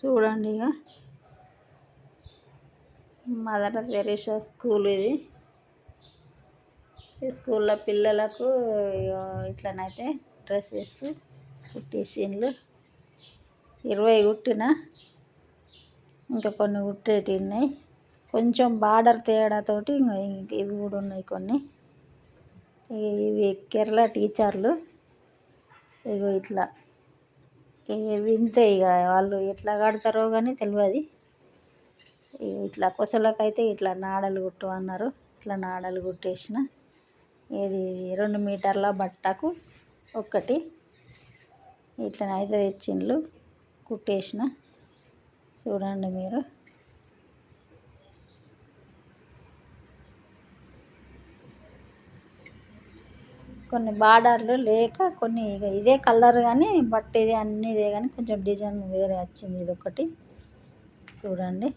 చూడండి ఇక mother Teresa school ఇది. ఈ స్కూల్లో పిల్లలకు ఇట్లనైతే డ్రెస్సెస్ కుట్టేసిండ్లు. 20 కుట్టిన, ఇంకా కొన్ని కుట్టేటివి ఉన్నాయి. కొంచెం బార్డర్ తేడాతోటి ఇంకా ఇవి కూడా ఉన్నాయి కొన్ని. ఇవి కేరళ టీచర్లు. ఇగో ఇట్లా వింతే ఇక వాళ్ళు ఎట్లా కడతారో కానీ తెలియదు. ఇట్లా కొసలకైతే ఇట్లా నాడలు కుట్టు అన్నారు. ఇట్లా నాడలు కుట్టేసిన. ఇది 2 మీటర్ల బట్టకు ఒక్కటి ఇట్లనైతే తెచ్చిండ్లు, కుట్టేసిన. చూడండి మీరు. కొన్ని బార్డర్లు లేక కొన్ని ఇక ఇదే కలర్ కానీ బట్ ఇది అన్నీ ఇదే కానీ కొంచెం డిజైన్ వేరే వచ్చింది. ఇది ఒకటి చూడండి.